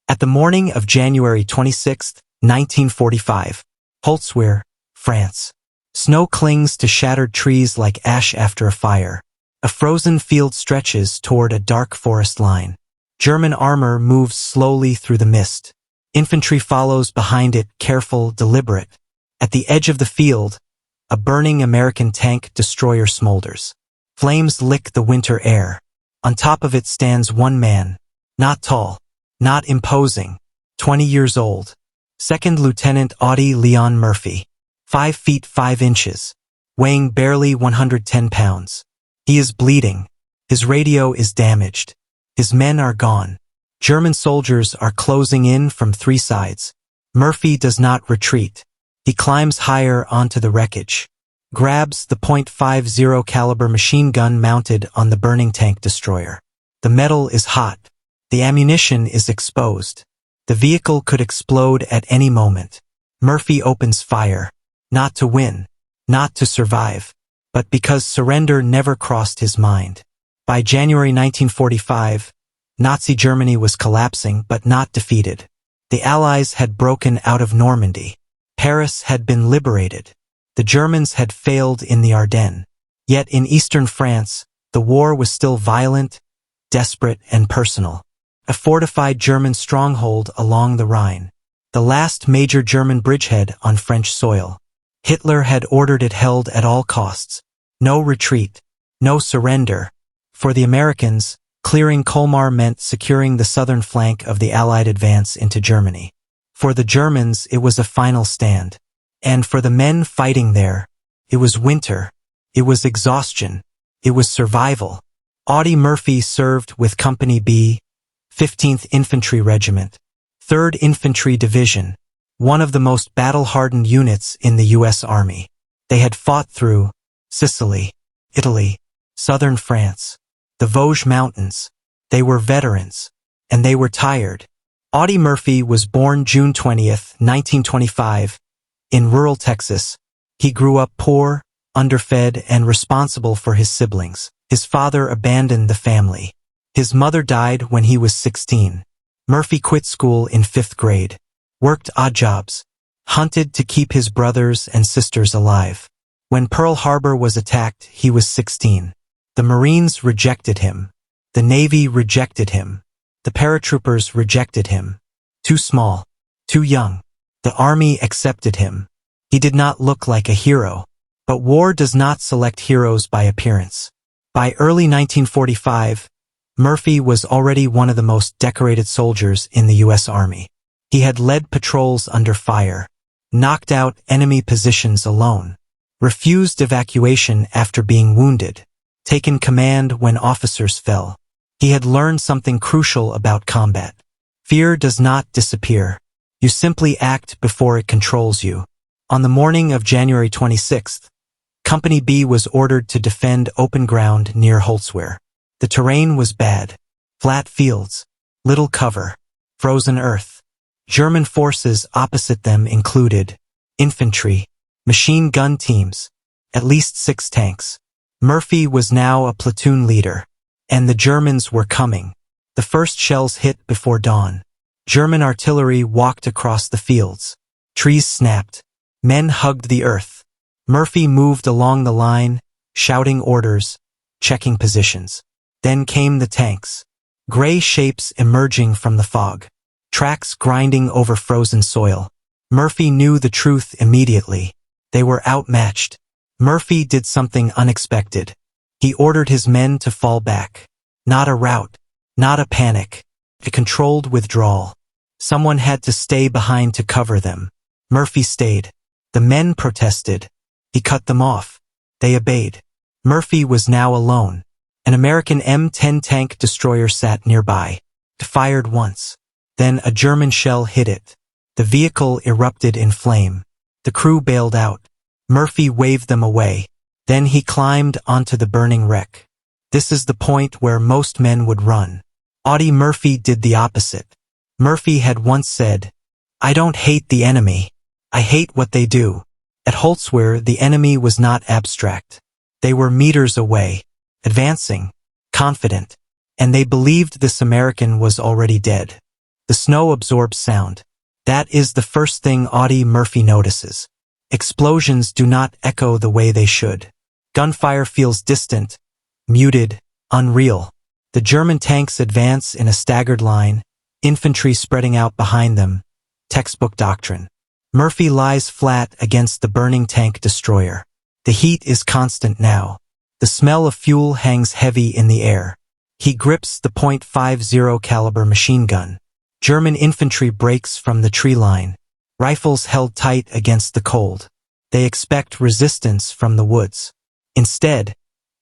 At the morning of January 26, 1945, Holtzwihr, France. Snow clings to shattered trees like ash after a fire. A frozen field stretches toward a dark forest line. German armor moves slowly through the mist. Infantry follows behind it, careful, deliberate. At the edge of the field, a burning American tank destroyer smolders. Flames lick the winter air. On top of it stands one man. Not tall, not imposing, 20 years old. Second Lieutenant Audie Leon Murphy. 5 feet 5 inches, weighing barely 110 pounds. He is bleeding. His radio is damaged. His men are gone. German soldiers are closing in from 3 sides. Murphy does not retreat. He climbs higher onto the wreckage, grabs the .50 caliber machine gun mounted on the burning tank destroyer. The metal is hot. The ammunition is exposed. The vehicle could explode at any moment. Murphy opens fire. Not to win, not to survive, but because surrender never crossed his mind. By January 1945, Nazi Germany was collapsing but not defeated. The Allies had broken out of Normandy. Paris had been liberated. The Germans had failed in the Ardennes. Yet in eastern France, the war was still violent, desperate, and personal. A fortified German stronghold along the Rhine. The last major German bridgehead on French soil. Hitler had ordered it held at all costs. No retreat, no surrender. For the Americans, clearing Colmar meant securing the southern flank of the Allied advance into Germany. For the Germans, it was a final stand. And for the men fighting there, it was winter, it was exhaustion, it was survival. Audie Murphy served with Company B, 15th Infantry Regiment, 3rd Infantry Division, one of the most battle-hardened units in the U.S. Army. They had fought through Sicily, Italy, southern France, the Vosges Mountains. They were veterans, and they were tired. Audie Murphy was born June 20, 1925, in rural Texas. He grew up poor, underfed, and responsible for his siblings. His father abandoned the family. His mother died when he was 16. Murphy quit school in 5th grade, worked odd jobs, hunted to keep his brothers and sisters alive. When Pearl Harbor was attacked, he was 16. The Marines rejected him. The Navy rejected him. The paratroopers rejected him. Too small, too young. The Army accepted him. He did not look like a hero. But war does not select heroes by appearance. By early 1945, Murphy was already one of the most decorated soldiers in the U.S. Army. He had led patrols under fire, knocked out enemy positions alone, refused evacuation after being wounded, taken command when officers fell. He had learned something crucial about combat. Fear does not disappear. You simply act before it controls you. On the morning of January 26th, Company B was ordered to defend open ground near Holtzwihr. The terrain was bad. Flat fields, little cover, frozen earth. German forces opposite them included infantry, machine gun teams, at least 6 tanks. Murphy was now a platoon leader. And the Germans were coming. The first shells hit before dawn. German artillery walked across the fields. Trees snapped. Men hugged the earth. Murphy moved along the line, shouting orders, checking positions. Then came the tanks. Gray shapes emerging from the fog. Tracks grinding over frozen soil. Murphy knew the truth immediately. They were outmatched. Murphy did something unexpected. He ordered his men to fall back. Not a rout, not a panic, a controlled withdrawal. Someone had to stay behind to cover them. Murphy stayed. The men protested. He cut them off. They obeyed. Murphy was now alone. An American M10 tank destroyer sat nearby. It fired once. Then a German shell hit it. The vehicle erupted in flame. The crew bailed out. Murphy waved them away. Then he climbed onto the burning wreck. This is the point where most men would run. Audie Murphy did the opposite. Murphy had once said, "I don't hate the enemy. I hate what they do." At Holtzwihr, the enemy was not abstract. They were meters away, advancing, confident, and they believed this American was already dead. The snow absorbs sound. That is the first thing Audie Murphy notices. Explosions do not echo the way they should. Gunfire feels distant, muted, unreal. The German tanks advance in a staggered line, infantry spreading out behind them. Textbook doctrine. Murphy lies flat against the burning tank destroyer. The heat is constant now. The smell of fuel hangs heavy in the air. He grips the .50 caliber machine gun. German infantry breaks from the tree line. Rifles held tight against the cold. They expect resistance from the woods. Instead,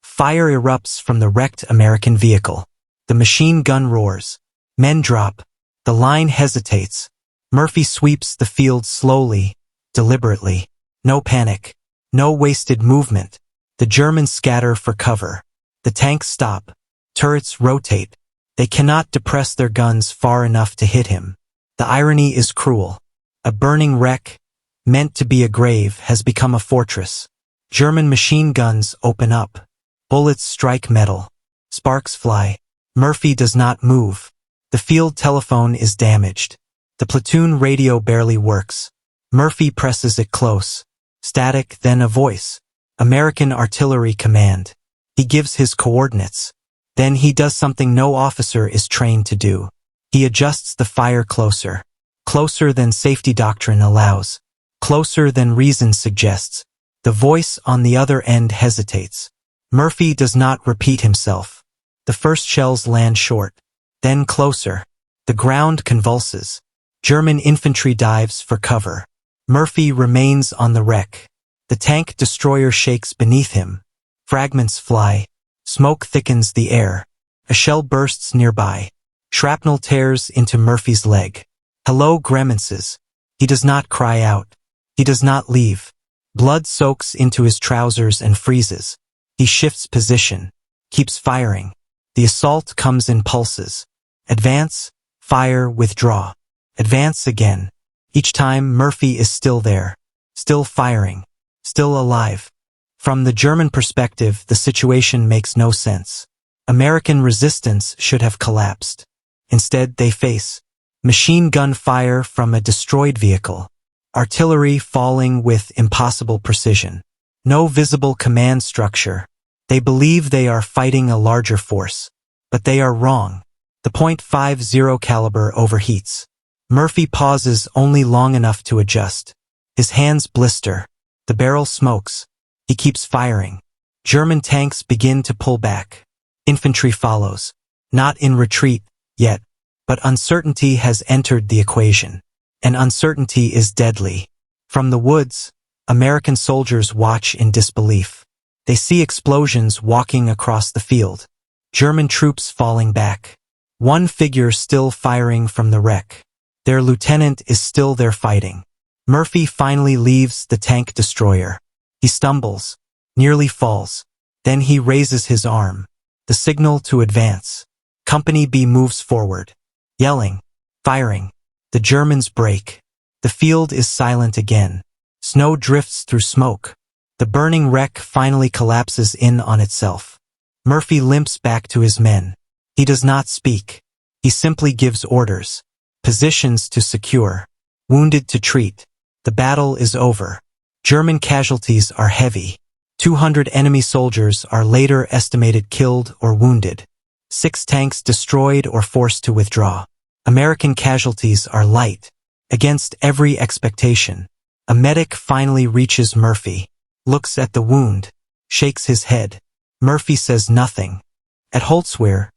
fire erupts from the wrecked American vehicle. The machine gun roars. Men drop. The line hesitates. Murphy sweeps the field slowly, deliberately. No panic. No wasted movement. The Germans scatter for cover. The tanks stop. Turrets rotate. They cannot depress their guns far enough to hit him. The irony is cruel. A burning wreck, meant to be a grave, has become a fortress. German machine guns open up. Bullets strike metal. Sparks fly. Murphy does not move. The field telephone is damaged. The platoon radio barely works. Murphy presses it close. Static, then a voice. American artillery command. He gives his coordinates. Then he does something no officer is trained to do. He adjusts the fire closer. Closer than safety doctrine allows. Closer than reason suggests. The voice on the other end hesitates. Murphy does not repeat himself. The first shells land short. Then closer. The ground convulses. German infantry dives for cover. Murphy remains on the wreck. The tank destroyer shakes beneath him. Fragments fly. Smoke thickens the air. A shell bursts nearby. Shrapnel tears into Murphy's leg. Hello grimaces. He does not cry out. He does not leave. Blood soaks into his trousers and freezes. He shifts position. Keeps firing. The assault comes in pulses. Advance, fire, withdraw. Advance again. Each time Murphy is still there. Still firing. Still alive. From the German perspective, the situation makes no sense. American resistance should have collapsed. Instead, they face machine gun fire from a destroyed vehicle. Artillery falling with impossible precision. No visible command structure. They believe they are fighting a larger force. But they are wrong. The .50 caliber overheats. Murphy pauses only long enough to adjust. His hands blister. The barrel smokes. He keeps firing. German tanks begin to pull back. Infantry follows. Not in retreat, yet. But uncertainty has entered the equation. And uncertainty is deadly. From the woods, American soldiers watch in disbelief. They see explosions walking across the field. German troops falling back. One figure still firing from the wreck. Their lieutenant is still there fighting. Murphy finally leaves the tank destroyer. He stumbles, nearly falls. Then he raises his arm. The signal to advance. Company B moves forward. Yelling, firing. The Germans break. The field is silent again. Snow drifts through smoke. The burning wreck finally collapses in on itself. Murphy limps back to his men. He does not speak. He simply gives orders. Positions to secure. Wounded to treat. The battle is over. German casualties are heavy. 200 enemy soldiers are later estimated killed or wounded. 6 tanks destroyed or forced to withdraw. American casualties are light. Against every expectation. A medic finally reaches Murphy. Looks at the wound. Shakes his head. Murphy says nothing. At Holzwehr,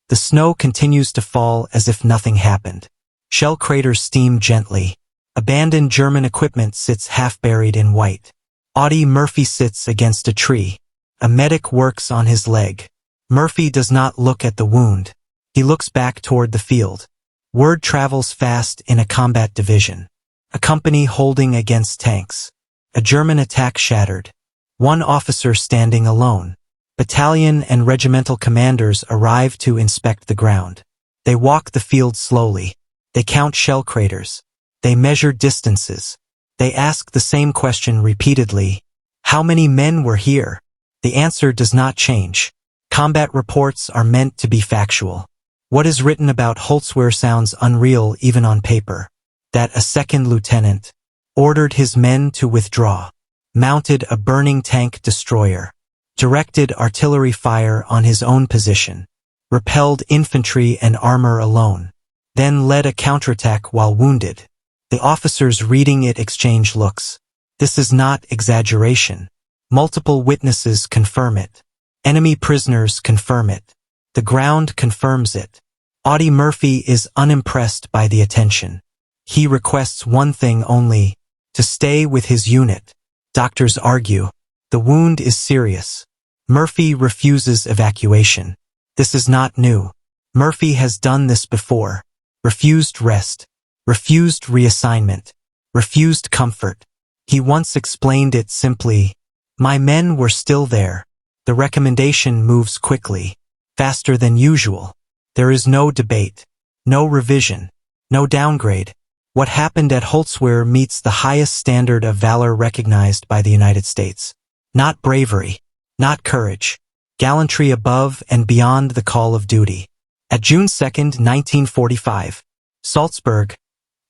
the snow continues to fall as if nothing happened. Shell craters steam gently. Abandoned German equipment sits half-buried in white. Audie Murphy sits against a tree. A medic works on his leg. Murphy does not look at the wound. He looks back toward the field. Word travels fast in a combat division. A company holding against tanks. A German attack shattered. One officer standing alone. Battalion and regimental commanders arrive to inspect the ground. They walk the field slowly. They count shell craters. They measure distances. They ask the same question repeatedly. How many men were here? The answer does not change. Combat reports are meant to be factual. What is written about Holtzwer sounds unreal even on paper. That a second lieutenant ordered his men to withdraw, mounted a burning tank destroyer, directed artillery fire on his own position, repelled infantry and armor alone, then led a counterattack while wounded. The officers reading it exchange looks. This is not exaggeration. Multiple witnesses confirm it. Enemy prisoners confirm it. The ground confirms it. Audie Murphy is unimpressed by the attention. He requests one thing only, to stay with his unit. Doctors argue. The wound is serious. Murphy refuses evacuation. This is not new. Murphy has done this before. Refused rest. Refused reassignment. Refused comfort. He once explained it simply. My men were still there. The recommendation moves quickly. Faster than usual. There is no debate. No revision. No downgrade. What happened at Holtzwer meets the highest standard of valor recognized by the United States. Not bravery. Not courage. Gallantry above and beyond the call of duty. At June 2, 1945, Salzburg,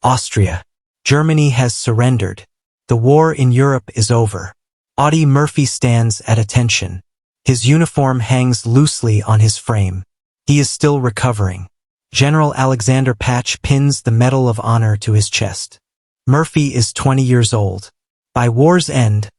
Austria. Germany has surrendered. The war in Europe is over. Audie Murphy stands at attention. His uniform hangs loosely on his frame. He is still recovering. General Alexander Patch pins the Medal of Honor to his chest. Murphy is 20 years old. By war's end,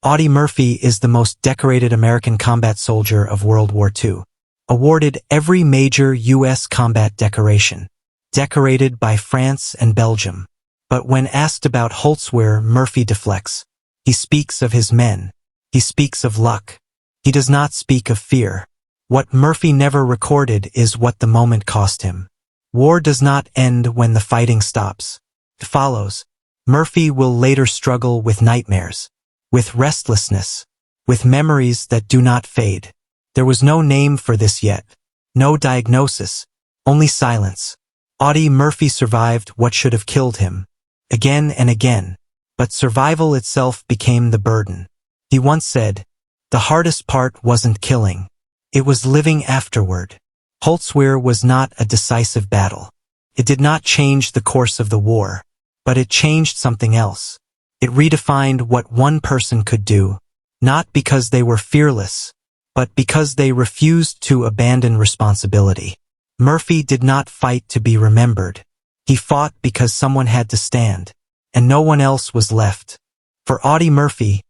Audie Murphy is the most decorated American combat soldier of World War II. Awarded every major U.S. combat decoration. Decorated by France and Belgium. But when asked about Holtzwer, Murphy deflects. He speaks of his men. He speaks of luck. He does not speak of fear. What Murphy never recorded is what the moment cost him. War does not end when the fighting stops. It follows. Murphy will later struggle with nightmares, with restlessness, with memories that do not fade. There was no name for this yet. No diagnosis. Only silence. Audie Murphy survived what should have killed him. Again and again. But survival itself became the burden. He once said, "The hardest part wasn't killing. It was living afterward." Holtzwer was not a decisive battle. It did not change the course of the war, but it changed something else. It redefined what one person could do, not because they were fearless, but because they refused to abandon responsibility. Murphy did not fight to be remembered. He fought because someone had to stand, and no one else was left. For Audie Murphy,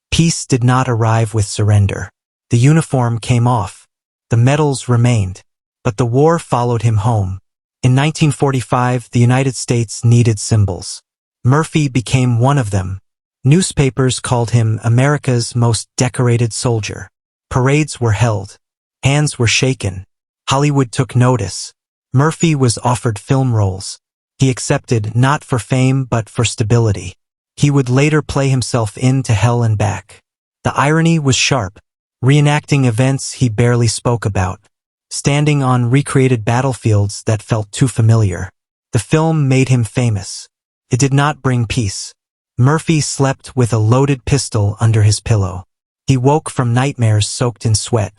peace did not arrive with surrender. The uniform came off. The medals remained. But the war followed him home. In 1945, the United States needed symbols. Murphy became one of them. Newspapers called him America's most decorated soldier. Parades were held. Hands were shaken. Hollywood took notice. Murphy was offered film roles. He accepted not for fame but for stability. He would later play himself into hell and back. The irony was sharp. Reenacting events he barely spoke about. Standing on recreated battlefields that felt too familiar. The film made him famous. It did not bring peace. Murphy slept with a loaded pistol under his pillow. He woke from nightmares soaked in sweat.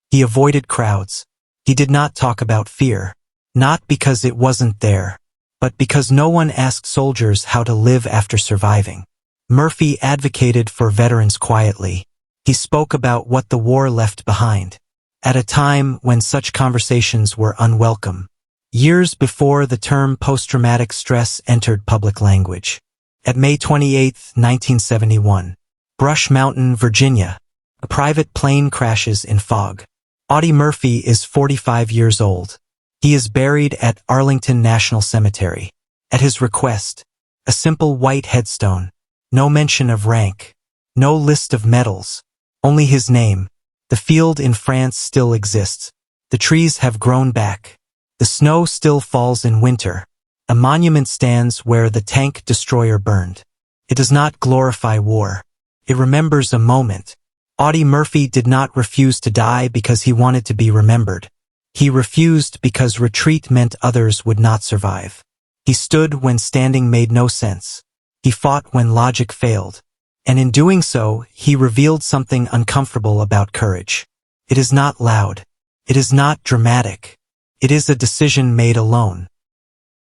He avoided crowds. He did not talk about fear. Not because it wasn't there, but because no one asked soldiers how to live after surviving. Murphy advocated for veterans quietly. He spoke about what the war left behind. At a time when such conversations were unwelcome. Years before the term post-traumatic stress entered public language. At May 28, 1971, Brush Mountain, Virginia, a private plane crashes in fog. Audie Murphy is 45 years old. He is buried at Arlington National Cemetery. At his request, a simple white headstone. No mention of rank. No list of medals. Only his name. The field in France still exists. The trees have grown back. The snow still falls in winter. A monument stands where the tank destroyer burned. It does not glorify war. It remembers a moment. Audie Murphy did not refuse to die because he wanted to be remembered. He refused because retreat meant others would not survive. He stood when standing made no sense. He fought when logic failed. And in doing so, he revealed something uncomfortable about courage. It is not loud. It is not dramatic. It is a decision made alone.